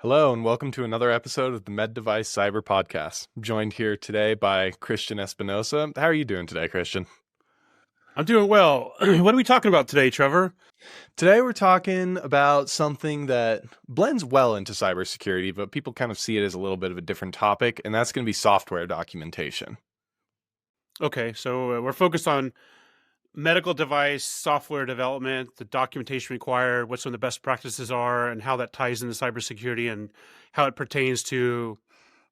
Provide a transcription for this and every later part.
Hello, and welcome to another episode of the Med Device Cyber Podcast. I'm joined here today by Christian Espinosa. How are you doing today, Christian? I'm doing well. What are we talking about today, Trevor? Today we're talking about something that blends well into cybersecurity, but people kind of see it as a little bit of a different topic, and that's going to be software documentation. Okay, so we're focused on medical device software development, the documentation required, what some of the best practices are, and how that ties into cybersecurity and how it pertains to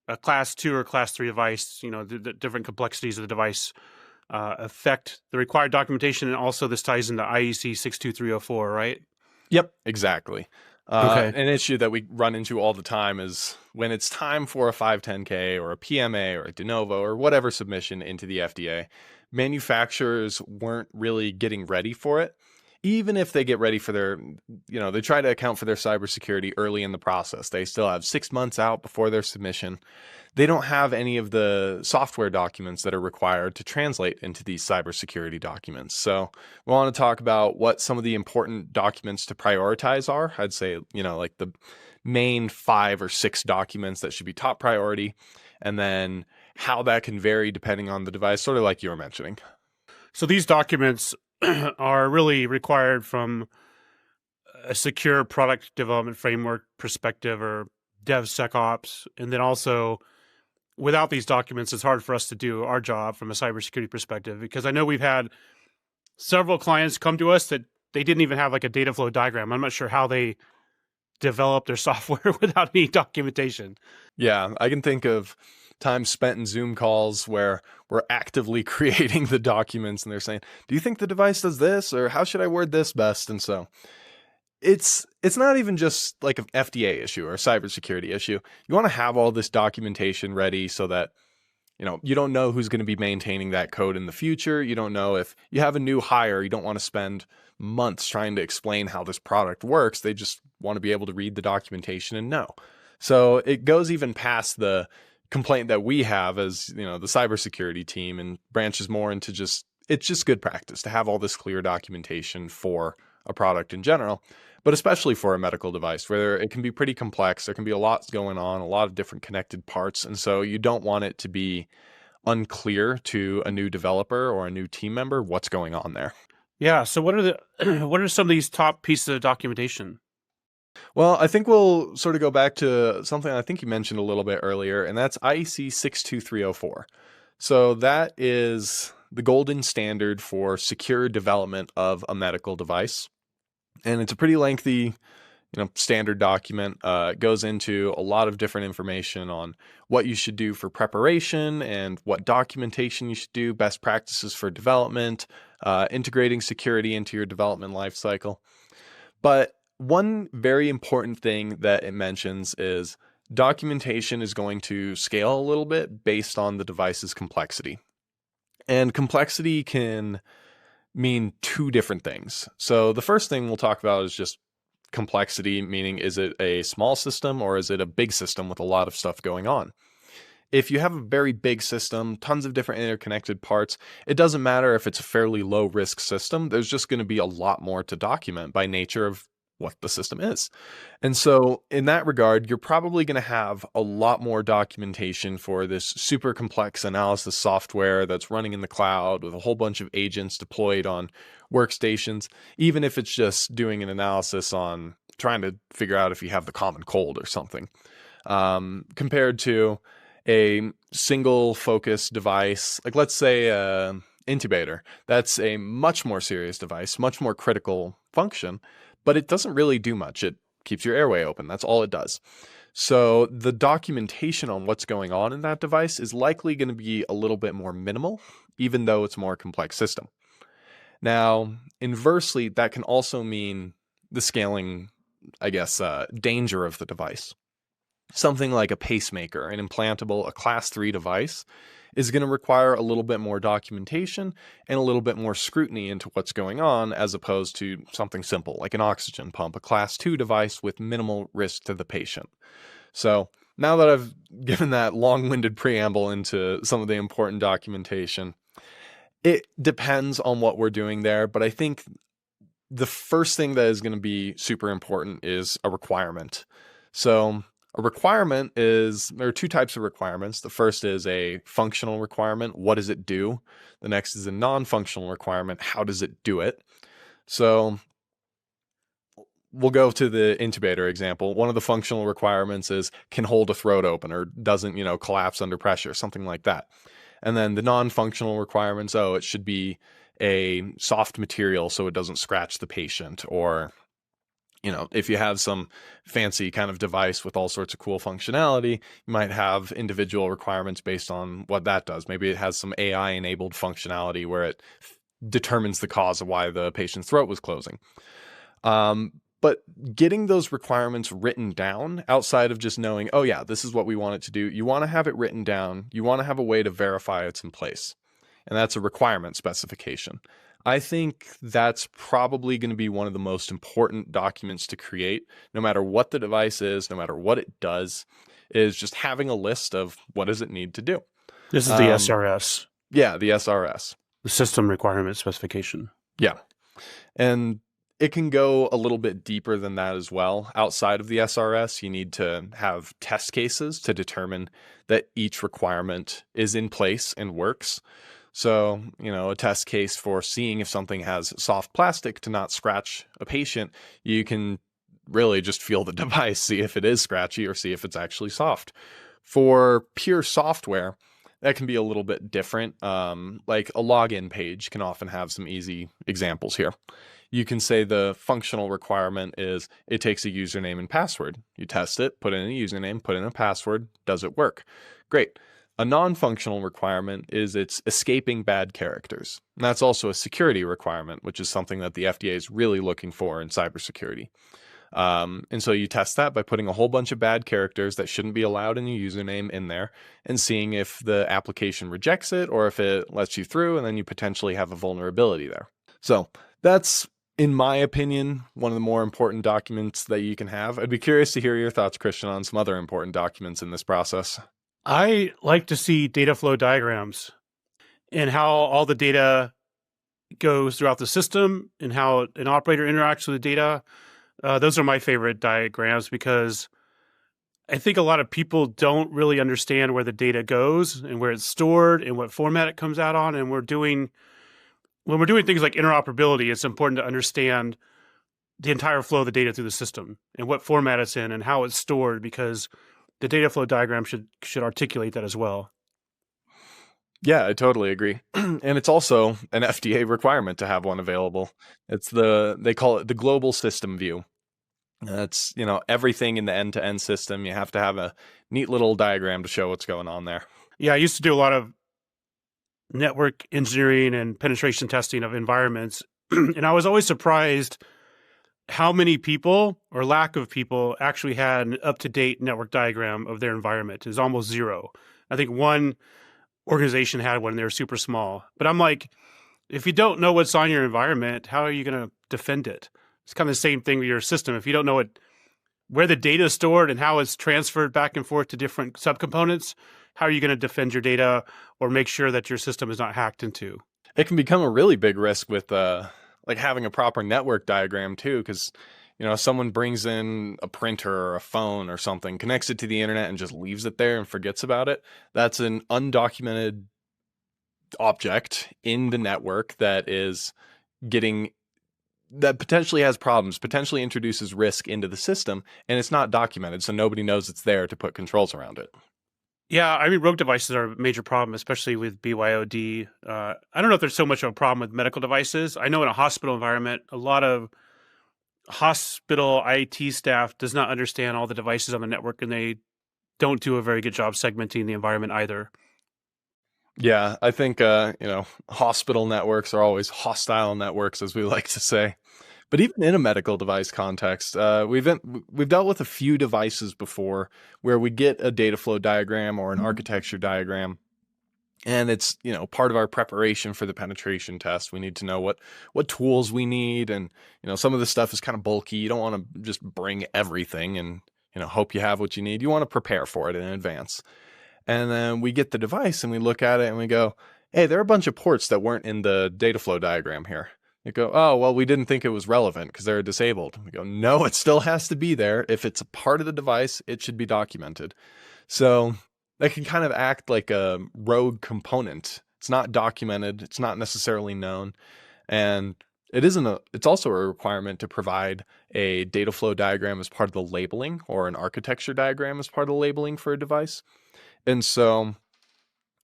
a class 2 or class 3 device. The different complexities of the device affect the required documentation, and also this ties into IEC 62304, right? Yep, exactly. Okay. An issue that we run into all the time is when it's time for a 510K or a PMA or a de novo or whatever submission into the FDA, manufacturers weren't really getting ready for it. Even if they get ready for they try to account for their cybersecurity early in the process. They still have 6 months out before their submission. They don't have any of the software documents that are required to translate into these cybersecurity documents. So we want to talk about what some of the important documents to prioritize are. I'd say, like the main 5 or 6 documents that should be top priority, and then how that can vary depending on the device, sort of like you were mentioning. So these documents are really required from a secure product development framework perspective or DevSecOps. And then also, without these documents, it's hard for us to do our job from a cybersecurity perspective, because I know we've had several clients come to us that they didn't even have like a data flow diagram. I'm not sure how they develop their software without any documentation. Yeah, I can think of time spent in Zoom calls where we're actively creating the documents and they're saying, do you think the device does this, or how should I word this best? And so it's not even just like an FDA issue or a cybersecurity issue. You want to have all this documentation ready so that you don't know who's going to be maintaining that code in the future. You don't know if you have a new hire, you don't want to spend months trying to explain how this product works. They just want to be able to read the documentation and know. So it goes even past the complaint that we have as, the cybersecurity team, and branches more into it's just good practice to have all this clear documentation for a product in general, but especially for a medical device where it can be pretty complex. There can be a lot going on, a lot of different connected parts. And so you don't want it to be unclear to a new developer or a new team member what's going on there. Yeah. So what are some of these top pieces of documentation? Well, I think we'll sort of go back to something I think you mentioned a little bit earlier, and that's IEC 62304. So that is the golden standard for secure development of a medical device. And it's a pretty lengthy, standard document. It goes into a lot of different information on what you should do for preparation and what documentation you should do, best practices for development, integrating security into your development lifecycle. But one very important thing that it mentions is documentation is going to scale a little bit based on the device's complexity. And complexity can mean 2 different things. So the first thing we'll talk about is just complexity, meaning is it a small system or is it a big system with a lot of stuff going on? If you have a very big system, tons of different interconnected parts, it doesn't matter if it's a fairly low risk system. There's just going to be a lot more to document by nature of what the system is. And so in that regard, you're probably going to have a lot more documentation for this super complex analysis software that's running in the cloud with a whole bunch of agents deployed on workstations, even if it's just doing an analysis on trying to figure out if you have the common cold or something, compared to a single focus device, like let's say intubator. That's a much more serious device, much more critical function, but it doesn't really do much. It keeps your airway open. That's all it does. So the documentation on what's going on in that device is likely going to be a little bit more minimal, even though it's a more complex system. Now, inversely, that can also mean the scaling, danger of the device. Something like a pacemaker, an implantable, a class 3 device, is going to require a little bit more documentation and a little bit more scrutiny into what's going on, as opposed to something simple like an oxygen pump, a class 2 device with minimal risk to the patient. So now that I've given that long-winded preamble into some of the important documentation, it depends on what we're doing there, but I think the first thing that is going to be super important is a requirement. So A requirement is, there are two types of requirements. The first is a functional requirement. What does it do? The next is a non-functional requirement. How does it do it? So we'll go to the intubator example. One of the functional requirements is can hold a throat open or doesn't, collapse under pressure, something like that. And then the non-functional requirements, it should be a soft material so it doesn't scratch the patient, or if you have some fancy kind of device with all sorts of cool functionality, you might have individual requirements based on what that does. Maybe it has some AI enabled functionality where it determines the cause of why the patient's throat was closing. But getting those requirements written down outside of just knowing, oh yeah, this is what we want it to do, you want to have it written down. You want to have a way to verify it's in place. And that's a requirement specification. I think that's probably going to be one of the most important documents to create, no matter what the device is, no matter what it does, is just having a list of what does it need to do. This is the SRS. Yeah, the SRS. The system requirement specification. Yeah. And it can go a little bit deeper than that as well. Outside of the SRS, you need to have test cases to determine that each requirement is in place and works. So, a test case for seeing if something has soft plastic to not scratch a patient, you can really just feel the device, see if it is scratchy or see if it's actually soft. For pure software, that can be a little bit different. Like a login page can often have some easy examples here. You can say the functional requirement is it takes a username and password. You test it, put in a username, put in a password. Does it work? Great. A non-functional requirement is it's escaping bad characters. And that's also a security requirement, which is something that the FDA is really looking for in cybersecurity. And so you test that by putting a whole bunch of bad characters that shouldn't be allowed in your username in there and seeing if the application rejects it or if it lets you through, and then you potentially have a vulnerability there. So that's, in my opinion, one of the more important documents that you can have. I'd be curious to hear your thoughts, Christian, on some other important documents in this process. I like to see data flow diagrams and how all the data goes throughout the system and how an operator interacts with the data. Those are my favorite diagrams because I think a lot of people don't really understand where the data goes and where it's stored and what format it comes out on. And when we're doing things like interoperability, it's important to understand the entire flow of the data through the system and what format it's in and how it's stored, because the data flow diagram should articulate that as well. Yeah, I totally agree. And it's also an FDA requirement to have one available. They call it the global system view. That's, everything in the end-to-end system. You have to have a neat little diagram to show what's going on there. Yeah, I used to do a lot of network engineering and penetration testing of environments. And I was always surprised how many people or lack of people actually had an up-to-date network diagram of their environment. It was almost zero. I think one organization had one, and they were super small. But I'm like, if you don't know what's on your environment, how are you going to defend it? It's kind of the same thing with your system. If you don't know where the data is stored and how it's transferred back and forth to different subcomponents, how are you going to defend your data or make sure that your system is not hacked into? It can become a really big risk with like having a proper network diagram too, because someone brings in a printer or a phone or something, connects it to the internet and just leaves it there and forgets about it. That's an undocumented object in the network that potentially has problems, potentially introduces risk into the system, and it's not documented, so nobody knows it's there to put controls around it. Yeah, I mean, rogue devices are a major problem, especially with BYOD. I don't know if there's so much of a problem with medical devices. I know in a hospital environment, a lot of hospital IT staff does not understand all the devices on the network, and they don't do a very good job segmenting the environment either. Yeah, I think, hospital networks are always hostile networks, as we like to say. But even in a medical device context, we've dealt with a few devices before where we get a data flow diagram or an architecture diagram, and it's part of our preparation for the penetration test. We need to know what tools we need, and some of the stuff is kind of bulky. You don't want to just bring everything and hope you have what you need. You want to prepare for it in advance. And then we get the device and we look at it and we go, hey, there are a bunch of ports that weren't in the data flow diagram here. You go, oh, well, we didn't think it was relevant because they're disabled. We go, no, it still has to be there. If it's a part of the device, it should be documented. So that can kind of act like a rogue component. It's not documented. It's not necessarily known. And it's also a requirement to provide a data flow diagram as part of the labeling or an architecture diagram as part of the labeling for a device. And so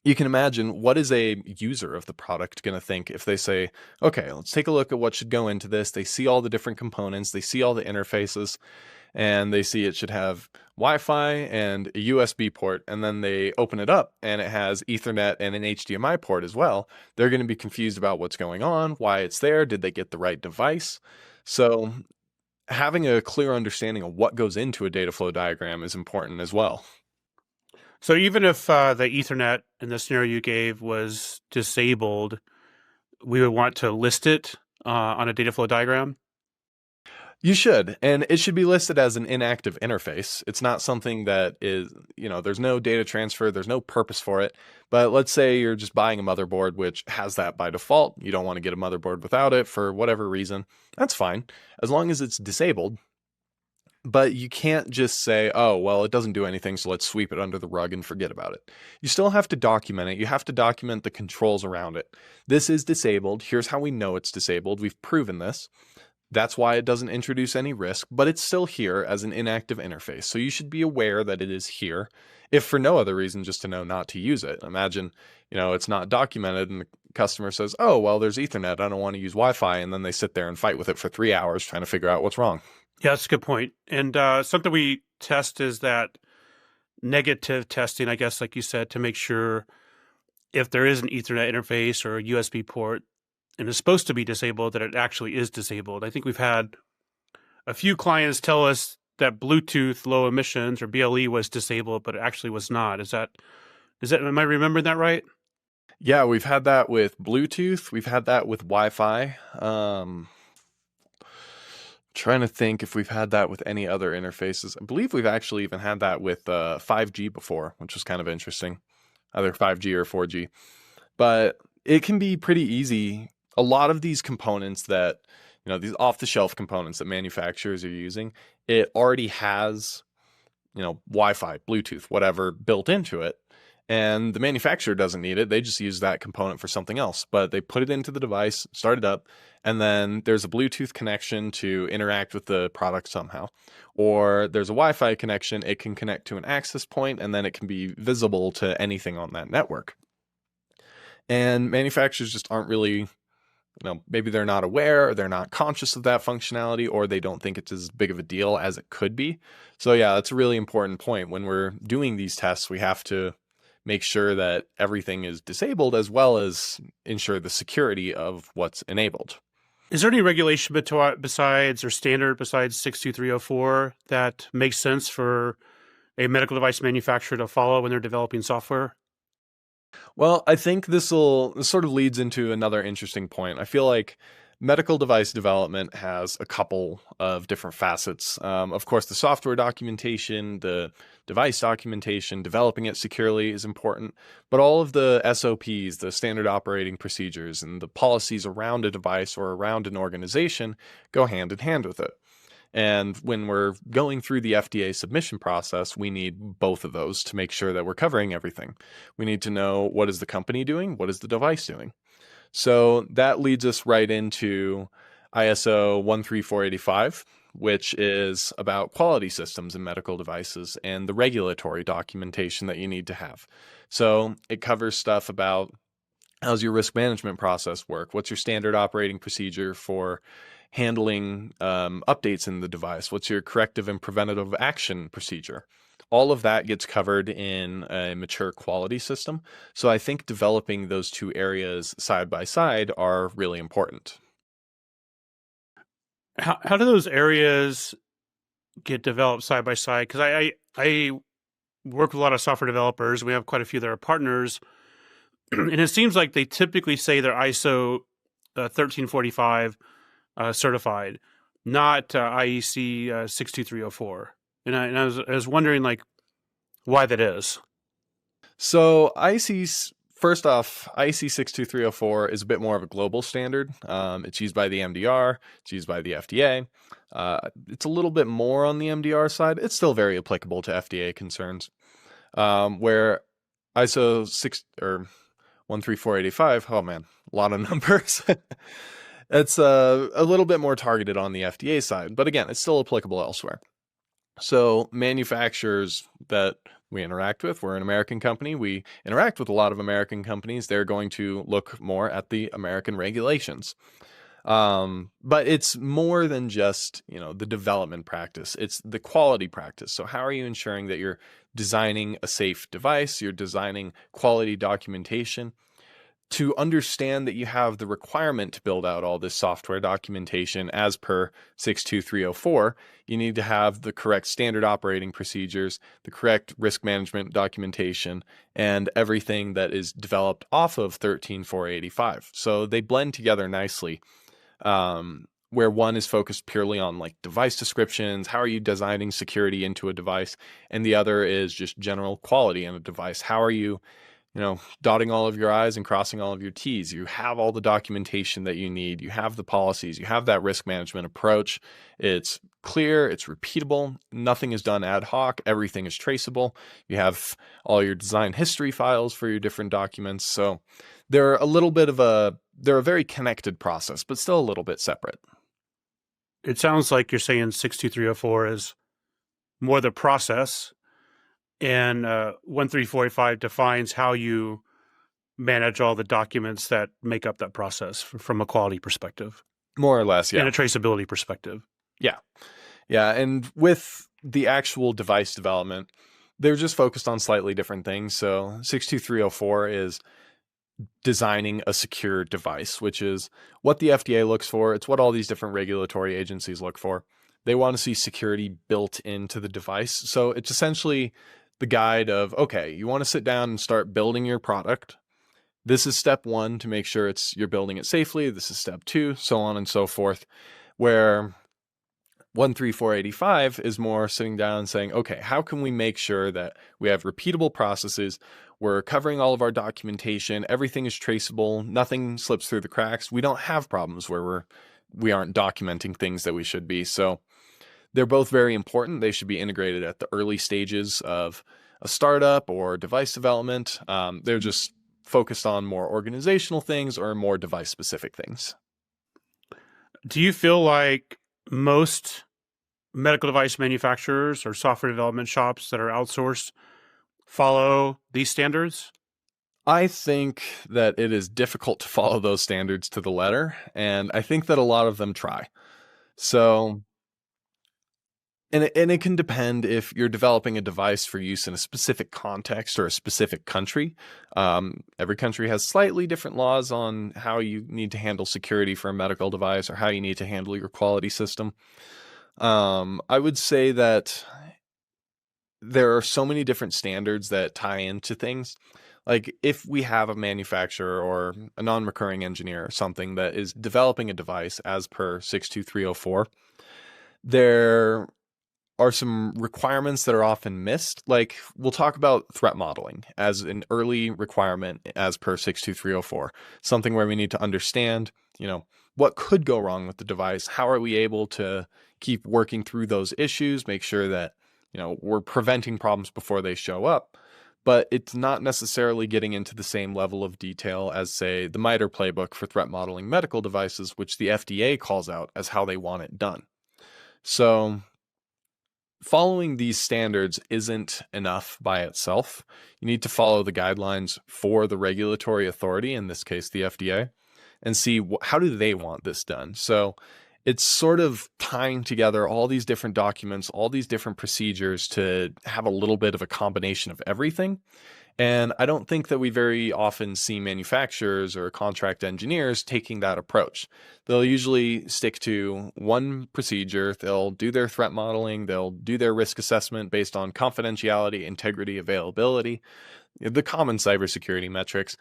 you can imagine, what is a user of the product going to think if they say, okay, let's take a look at what should go into this. They see all the different components, they see all the interfaces, and they see it should have Wi-Fi and a USB port, and then they open it up and it has Ethernet and an HDMI port as well. They're going to be confused about what's going on, why it's there, did they get the right device? So having a clear understanding of what goes into a data flow diagram is important as well. So even if the Ethernet in the scenario you gave was disabled, we would want to list it on a data flow diagram? You should, and it should be listed as an inactive interface. It's not something that is, there's no data transfer, there's no purpose for it. But let's say you're just buying a motherboard which has that by default. You don't want to get a motherboard without it for whatever reason. That's fine, as long as it's disabled. But you can't just say, oh, well, it doesn't do anything, so let's sweep it under the rug and forget about it. You still have to document it. You have to document the controls around it. This is disabled. Here's how we know it's disabled. We've proven this. That's why it doesn't introduce any risk, but it's still here as an inactive interface. So you should be aware that it is here, if for no other reason, just to know not to use it. Imagine, it's not documented and the customer says, oh, well, there's Ethernet. I don't want to use Wi-Fi. And then they sit there and fight with it for 3 hours trying to figure out what's wrong. Yeah, that's a good point. And something we test is that negative testing, I guess, like you said, to make sure if there is an Ethernet interface or a USB port and it's supposed to be disabled, that it actually is disabled. I think we've had a few clients tell us that Bluetooth low emissions or BLE was disabled, but it actually was not. Am I remembering that right? Yeah, we've had that with Bluetooth. We've had that with Wi-Fi. Trying to think if we've had that with any other interfaces. I believe we've actually even had that with 5G before, which was kind of interesting, either 5G or 4G. But it can be pretty easy. A lot of these components that, these off-the-shelf components that manufacturers are using, it already has, Wi-Fi, Bluetooth, whatever built into it. And the manufacturer doesn't need it. They just use that component for something else. But they put it into the device, start it up, and then there's a Bluetooth connection to interact with the product somehow. Or there's a Wi-Fi connection. It can connect to an access point, and then it can be visible to anything on that network. And manufacturers just aren't really, maybe they're not aware, or they're not conscious of that functionality, or they don't think it's as big of a deal as it could be. So yeah, that's a really important point. When we're doing these tests, we have to make sure that everything is disabled as well as ensure the security of what's enabled. Is there any regulation besides or standard besides 62304 that makes sense for a medical device manufacturer to follow when they're developing software? Well, I think this sort of leads into another interesting point. I feel like medical device development has a couple of different facets. Of course, the software documentation, the device documentation, developing it securely is important, but all of the SOPs, the standard operating procedures, and the policies around a device or around an organization go hand in hand with it. And when we're going through the FDA submission process, we need both of those to make sure that we're covering everything. We need to know, what is the company doing? What is the device doing? So that leads us right into ISO 13485, which is about quality systems in medical devices and the regulatory documentation that you need to have. So it covers stuff about, how's your risk management process work? What's your standard operating procedure for handling updates in the device? What's your corrective and preventative action procedure? All of that gets covered in a mature quality system. So I think developing those two areas side by side are really important. How do those areas get developed side by side? Because I work with a lot of software developers. We have quite a few that are partners. And it seems like they typically say they're ISO 1345 certified, not IEC 62304. And I was wondering, why that is. So IEC first off, IEC 62304 is a bit more of a global standard. It's used by the MDR, it's used by the FDA. It's a little bit more on the MDR side. It's still very applicable to FDA concerns. Where ISO 13485, oh man, a lot of numbers. It's a little bit more targeted on the FDA side, but again, it's still applicable elsewhere. So manufacturers that we interact with, we're an American company, we interact with a lot of American companies, they're going to look more at the American regulations. But it's more than just, the development practice. It's the quality practice. So how are you ensuring that you're designing a safe device, you're designing quality documentation? To understand that you have the requirement to build out all this software documentation as per 62304, you need to have the correct standard operating procedures, the correct risk management documentation, and everything that is developed off of 13485. So they blend together nicely, where one is focused purely on like device descriptions, how are you designing security into a device, and the other is just general quality in a device. How are you dotting all of your I's and crossing all of your T's. You have all the documentation that you need. You have the policies. You have that risk management approach. It's clear. It's repeatable. Nothing is done ad hoc. Everything is traceable. You have all your design history files for your different documents. So they're they're a very connected process, but still a little bit separate. It sounds like you're saying 62304 is more the process, and 13485 defines how you manage all the documents that make up that process from a quality perspective. More or less, yeah. And a traceability perspective. Yeah. Yeah. And with the actual device development, they're just focused on slightly different things. So 62304 is designing a secure device, which is what the FDA looks for. It's what all these different regulatory agencies look for. They want to see security built into the device. So it's essentially the guide of, okay, you want to sit down and start building your product. This is step one to make sure you're building it safely. This is step two, so on and so forth. Where 13485 is more sitting down and saying, okay, how can we make sure that we have repeatable processes? We're covering all of our documentation. Everything is traceable. Nothing slips through the cracks. We don't have problems where we aren't documenting things that we should be. So they're both very important. They should be integrated at the early stages of a startup or device development. They're just focused on more organizational things or more device-specific things. Do you feel like most medical device manufacturers or software development shops that are outsourced follow these standards? I think that it is difficult to follow those standards to the letter, and I think that a lot of them try. So... And it can depend if you're developing a device for use in a specific context or a specific country. Every country has slightly different laws on how you need to handle security for a medical device or how you need to handle your quality system. I would say that there are so many different standards that tie into things. Like if we have a manufacturer or a non-recurring engineer or something that is developing a device as per 62304, there are some requirements that are often missed. Like we'll talk about threat modeling as an early requirement as per 62304, something where we need to understand, what could go wrong with the device? How are we able to keep working through those issues, make sure that, we're preventing problems before they show up? But it's not necessarily getting into the same level of detail as, say, the MITRE playbook for threat modeling medical devices, which the FDA calls out as how they want it done. So following these standards isn't enough by itself. You need to follow the guidelines for the regulatory authority, in this case, the FDA, and see how do they want this done. So it's sort of tying together all these different documents, all these different procedures to have a little bit of a combination of everything. And I don't think that we very often see manufacturers or contract engineers taking that approach. They'll usually stick to one procedure. They'll do their threat modeling. They'll do their risk assessment based on confidentiality, integrity, availability, the common cybersecurity metrics.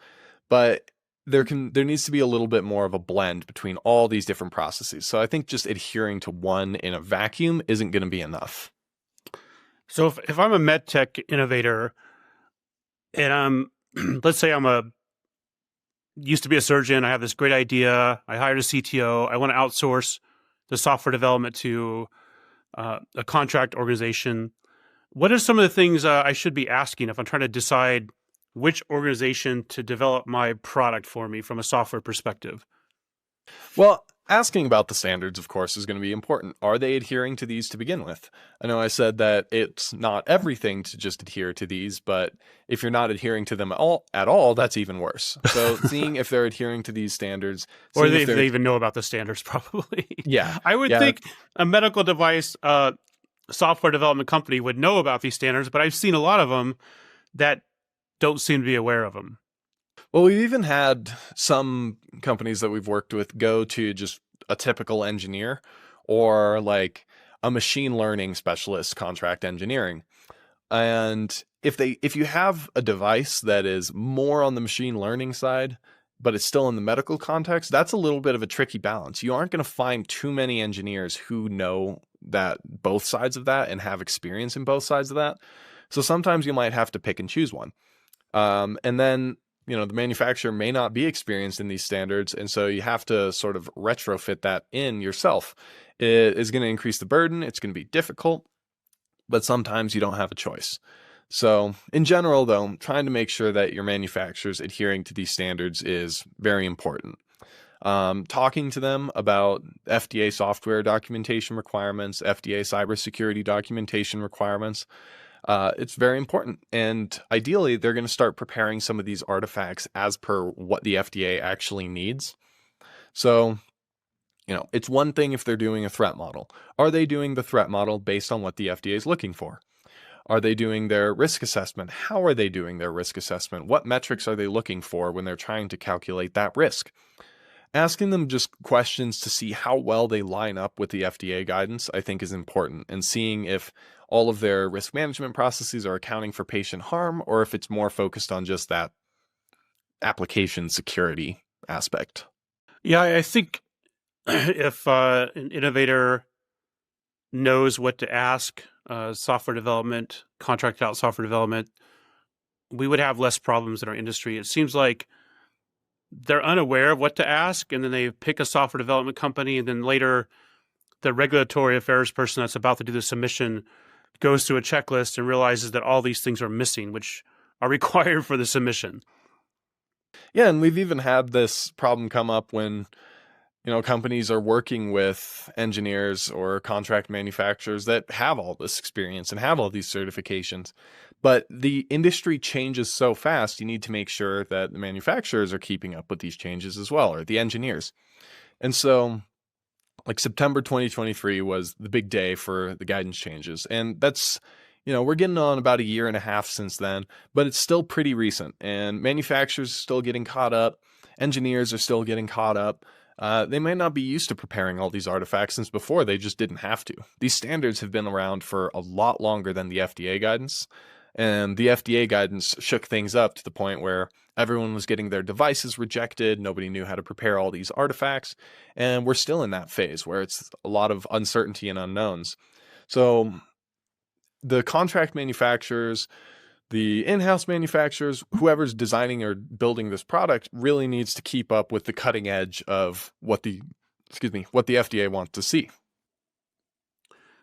But there needs to be a little bit more of a blend between all these different processes. So I think just adhering to one in a vacuum isn't going to be enough. So if I'm a med tech innovator, and let's say I'm a used to be a surgeon. I have this great idea. I hired a CTO. I want to outsource the software development to a contract organization. What are some of the things I should be asking if I'm trying to decide which organization to develop my product for me from a software perspective? Well, asking about the standards, of course, is going to be important. Are they adhering to these to begin with? I know I said that it's not everything to just adhere to these, but if you're not adhering to them at all, that's even worse. So seeing if they're adhering to these standards, Or seeing if they even know about the standards, probably. yeah, I would yeah, think a medical device software development company would know about these standards, but I've seen a lot of them that don't seem to be aware of them. well, we've even had some companies that we've worked with go to just a typical engineer or like a machine learning specialist contract engineering. And if you have a device that is more on the machine learning side, but it's still in the medical context, that's a little bit of a tricky balance. You aren't going to find too many engineers who know that both sides of that and have experience in both sides of that. So sometimes you might have to pick and choose one. And then, the manufacturer may not be experienced in these standards. And so you have to sort of retrofit that in yourself. It is going to increase the burden. It's going to be difficult, but sometimes you don't have a choice. So in general, though, trying to make sure that your manufacturer's adhering to these standards is very important. Talking to them about FDA software documentation requirements, FDA cybersecurity documentation requirements, it's very important. And ideally, they're going to start preparing some of these artifacts as per what the FDA actually needs. So, it's one thing if they're doing a threat model. Are they doing the threat model based on what the FDA is looking for? Are they doing their risk assessment? How are they doing their risk assessment? What metrics are they looking for when they're trying to calculate that risk? Asking them just questions to see how well they line up with the FDA guidance, I think is important, and seeing if all of their risk management processes are accounting for patient harm or if it's more focused on just that application security aspect. Yeah, I think if an innovator knows what to ask, software development, contract out software development, we would have less problems in our industry. It seems like they're unaware of what to ask, and then they pick a software development company, and then later the regulatory affairs person that's about to do the submission goes through a checklist and realizes that all these things are missing, which are required for the submission. Yeah, and we've even had this problem come up when companies are working with engineers or contract manufacturers that have all this experience and have all these certifications. But the industry changes so fast, you need to make sure that the manufacturers are keeping up with these changes as well, or the engineers. And so, like September 2023 was the big day for the guidance changes. And that's, we're getting on about a year and a half since then, but it's still pretty recent. And manufacturers are still getting caught up. Engineers are still getting caught up. They might not be used to preparing all these artifacts since before they just didn't have to. These standards have been around for a lot longer than the FDA guidance. And the FDA guidance shook things up to the point where everyone was getting their devices rejected. Nobody knew how to prepare all these artifacts. And we're still in that phase where it's a lot of uncertainty and unknowns. So the contract manufacturers, the in-house manufacturers, whoever's designing or building this product really needs to keep up with the cutting edge of what the FDA wants to see.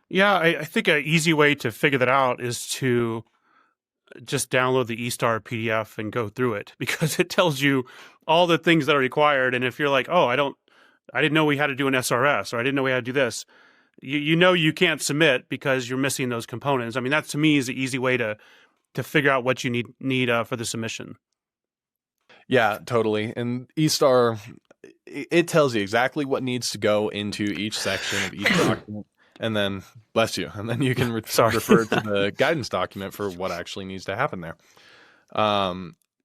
Yeah, I think an easy way to figure that out is to just download the eStar PDF and go through it, because it tells you all the things that are required. And if you're like, oh, I didn't know we had to do an SRS, or I didn't know we had to do this, you can't submit because you're missing those components. I mean, that to me is the easy way to figure out what you need for the submission. Yeah, totally. And eStar, it tells you exactly what needs to go into each section of each document. And then, bless you, and then you can refer to the guidance document for what actually needs to happen there.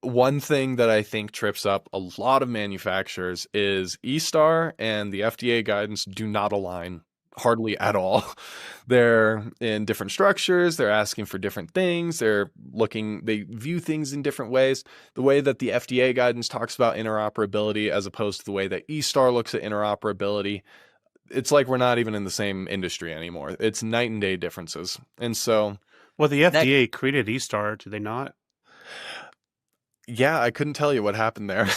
One thing that I think trips up a lot of manufacturers is eStar and the FDA guidance do not align hardly at all. They're in different structures. They're asking for different things. They view things in different ways. The way that the FDA guidance talks about interoperability as opposed to the way that eStar looks at interoperability, it's like we're not even in the same industry anymore. It's night and day differences. And so, well, the FDA created eStar, do they not? Yeah, I couldn't tell you what happened there.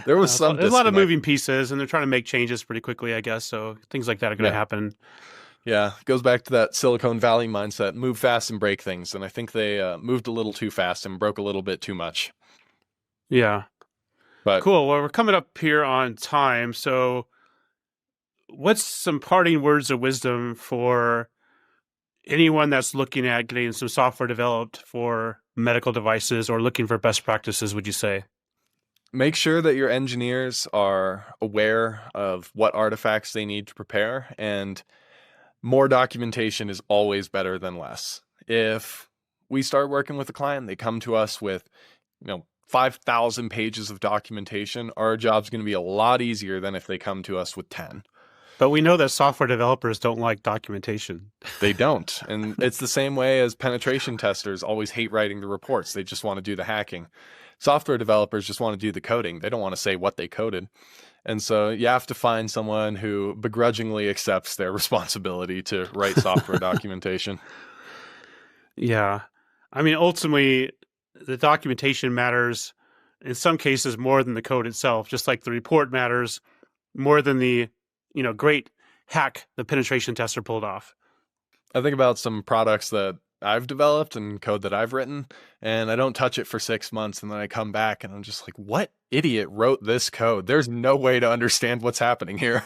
There was So some there's a lot of disconnect. moving pieces, and they're trying to make changes pretty quickly, I guess. So things like that are going to Yeah. happen. Yeah, it goes back to that Silicon Valley mindset, move fast and break things. And I think they moved a little too fast and broke a little bit too much. Yeah. But Cool. Well, we're coming up here on time. So what's some parting words of wisdom for anyone that's looking at getting some software developed for medical devices or looking for best practices, would you say? make sure that your engineers are aware of what artifacts they need to prepare, and more documentation is always better than less. If we start working with a client, they come to us with, 5,000 pages of documentation, our job's going to be a lot easier than if they come to us with 10. But we know that software developers don't like documentation. They don't. And it's the same way as penetration testers always hate writing the reports. They just want to do the hacking. Software developers just want to do the coding. They don't want to say what they coded. And so you have to find someone who begrudgingly accepts their responsibility to write software documentation. Yeah. I mean, ultimately, the documentation matters in some cases more than the code itself, just like the report matters more than the, great hack the penetration tester pulled off. I think about some products that I've developed and code that I've written, and I don't touch it for 6 months, and then I come back and I'm just like, what idiot wrote this code? There's no way to understand what's happening here.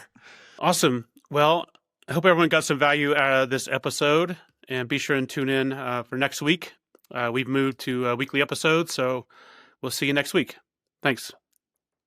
Awesome. Well, I hope everyone got some value out of this episode, and be sure and tune in for next week. We've moved to weekly episodes, so we'll see you next week. Thanks.